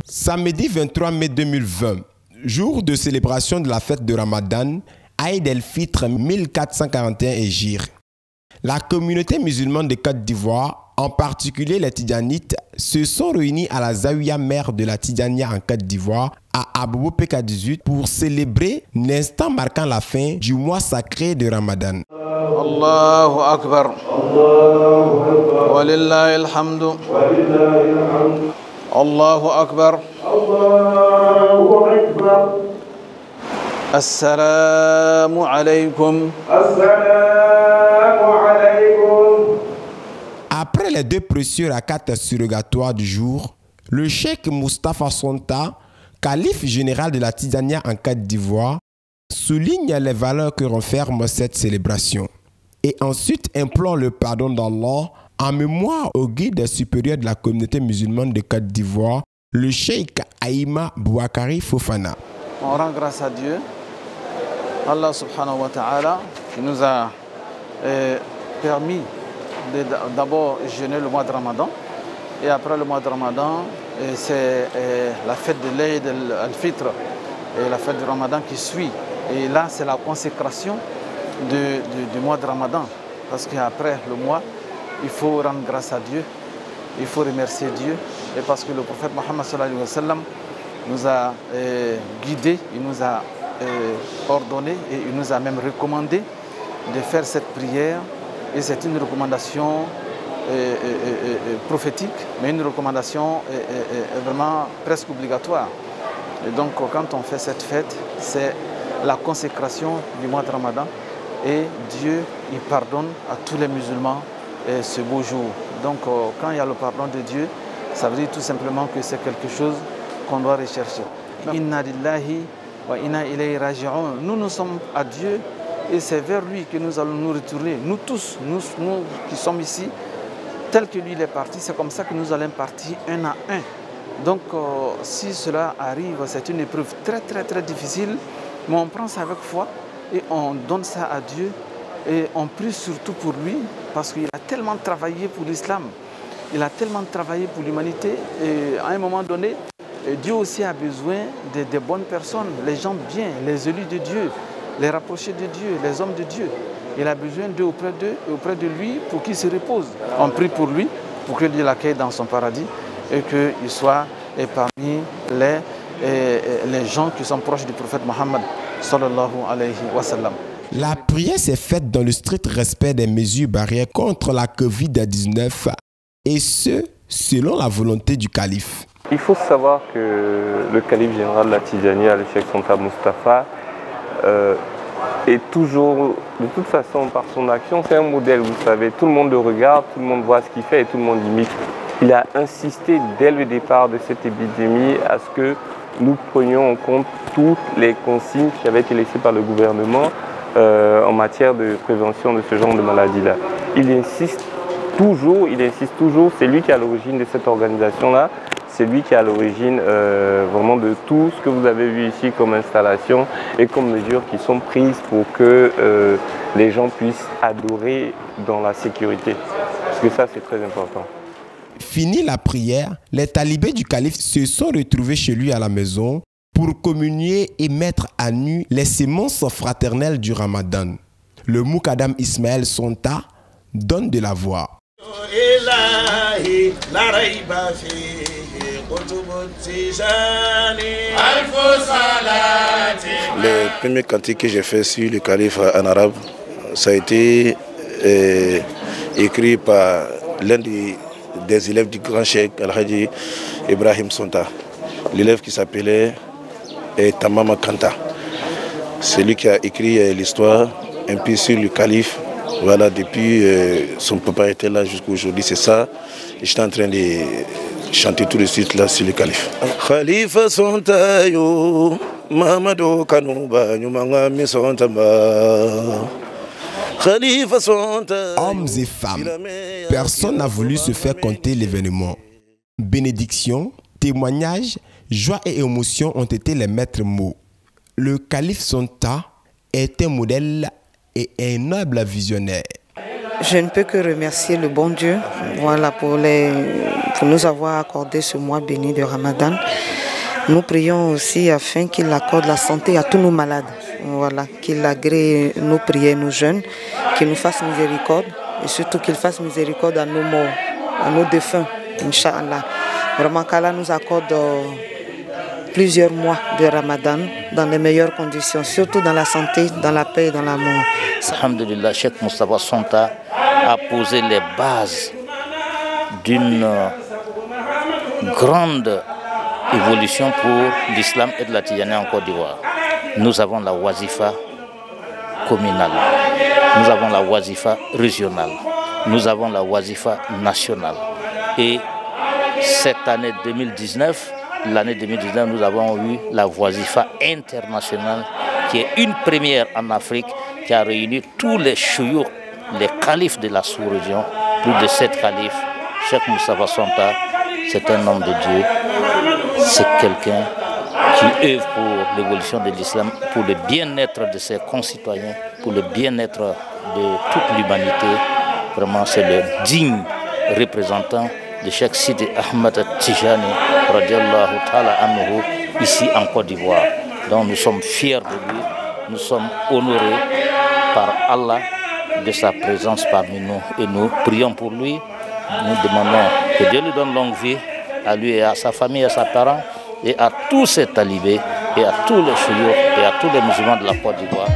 Samedi 23 mai 2020, jour de célébration de la fête de Ramadan, Aïd el-Fitr 1441 Hégire. La communauté musulmane de Côte d'Ivoire, en particulier les Tidjanites, se sont réunis à la Zawiya mère de la Tidjania en Côte d'Ivoire, à Abobo PK18, pour célébrer l'instant marquant la fin du mois sacré de Ramadan. Allahu Akbar. Walillahi alhamdu. Allahu Akbar. Allahu Akbar. Assalamu alaikum. Assalamu alaikum. Après les deux précieux rakats surrogatoires du jour, le cheikh Moustapha Sonta, calife général de la Tidjania en Côte d'Ivoire, souligne les valeurs que renferme cette célébration et ensuite implore le pardon d'Allah en mémoire au guide supérieur de la communauté musulmane de Côte d'Ivoire, le cheikh Aïma Bouakari Fofana. On rend grâce à Dieu, Allah subhanahu wa ta'ala, qui nous a permis d'abord jeûner le mois de Ramadan. Et après le mois de Ramadan, c'est la fête de l'Aïd el-Fitr et la fête du Ramadan qui suit. Et là, c'est la consécration du mois de Ramadan. Parce qu'après le mois, il faut rendre grâce à Dieu, il faut remercier Dieu. Et parce que le prophète Mohammed sallallahu alayhi wa sallam nous a guidés, il nous a ordonné et il nous a même recommandé de faire cette prière. Et c'est une recommandation prophétique, mais une recommandation vraiment presque obligatoire. Et donc quand on fait cette fête, c'est la consécration du mois de Ramadan. Et Dieu, il pardonne à tous les musulmans ce beau jour. Donc quand il y a le pardon de Dieu, ça veut dire tout simplement que c'est quelque chose qu'on doit rechercher. Inna lillahi wa inna ilayhi raji'un. Nous sommes à Dieu et c'est vers lui que nous allons nous retourner. Nous tous, nous qui sommes ici, tel que lui il est parti, c'est comme ça que nous allons partir un à un. Donc si cela arrive, c'est une épreuve très difficile, mais on prend ça avec foi et on donne ça à Dieu et on prie surtout pour lui parce qu'il a tellement travaillé pour l'islam, il a tellement travaillé pour l'humanité et à un moment donné, Dieu aussi a besoin de bonnes personnes, les gens bien, les élus de Dieu, les rapprochés de Dieu, les hommes de Dieu. Il a besoin d'eux auprès de lui pour qu'il se repose. On prie pour lui, pour que Dieu l'accueille dans son paradis et qu'il soit parmi les gens qui sont proches du prophète Mohammed sallallahu alayhi wa sallam. La prière s'est faite dans le strict respect des mesures barrières contre la Covid-19 et ce, selon la volonté du calife. Il faut savoir que le calife général de la Tidjania, le cheikh Sonta Moustapha, est toujours, de toute façon, par son action, c'est un modèle, vous savez. Tout le monde le regarde, tout le monde voit ce qu'il fait et tout le monde imite. Il a insisté dès le départ de cette épidémie à ce que nous prenions en compte toutes les consignes qui avaient été laissées par le gouvernement en matière de prévention de ce genre de maladie-là. Il insiste toujours, c'est lui qui est à l'origine de cette organisation-là. C'est lui qui est à l'origine vraiment de tout ce que vous avez vu ici comme installation et comme mesures qui sont prises pour que les gens puissent adorer dans la sécurité. Parce que ça, c'est très important. Fini la prière, les talibés du calife se sont retrouvés chez lui à la maison pour communier et mettre à nu les semences fraternelles du Ramadan. Le Moukadam Ismaël Sonta donne de la voix. Le premier cantique que j'ai fait sur le calife en arabe, ça a été écrit par l'un des élèves du grand cheikh Al-Hadi Ibrahim Sonta, l'élève qui s'appelait Tamama Kanta. C'est lui qui a écrit l'histoire un peu sur le calife. Voilà, depuis son papa était là jusqu'à aujourd'hui, c'est ça. J'étais en train de chanter tout de suite là sur le calife. Khalifa Sonta yo, Mamadou Kanouba, Nyumangami Sonta ba. Khalifa Sonta. Hommes et femmes, personne n'a voulu se faire compter l'événement. Bénédiction, témoignages, joie et émotion ont été les maîtres mots. Le calife Sonta est un modèle et un noble visionnaire. Je ne peux que remercier le bon Dieu, voilà, pour nous avoir accordé ce mois béni de Ramadan. Nous prions aussi afin qu'il accorde la santé à tous nos malades. Voilà, qu'il agrée nos prières, nos jeûnes, qu'il nous fasse miséricorde et surtout qu'il fasse miséricorde à nos morts, à nos défunts, Inch'Allah. Vraiment qu'Allah nous accorde plusieurs mois de Ramadan dans les meilleures conditions, surtout dans la santé, dans la paix et dans l'amour. Alhamdulillah, Cheikh Moustapha Sonta a posé les bases d'une grande évolution pour l'islam et de la Tidjaniya en Côte d'Ivoire. Nous avons la wazifa communale, nous avons la wazifa régionale, nous avons la wazifa nationale. Et cette année 2019, nous avons eu la wazifa internationale qui est une première en Afrique qui a réuni tous les chouyours, les califes de la sous-région, plus de 7 califes. Cheikh Moustapha Sonta, c'est un homme de Dieu, c'est quelqu'un qui œuvre pour l'évolution de l'islam, pour le bien-être de ses concitoyens, pour le bien-être de toute l'humanité. Vraiment, c'est le digne représentant de Cheikh Sidi Ahmed Tijani, radiallahu ta'ala anhu, ici en Côte d'Ivoire. Donc nous sommes fiers de lui, nous sommes honorés par Allah de sa présence parmi nous et nous prions pour lui. Nous demandons que Dieu lui donne longue vie, à lui et à sa famille, à ses parents et à tous ses talibés et à tous les chouyours et à tous les musulmans de la Côte d'Ivoire.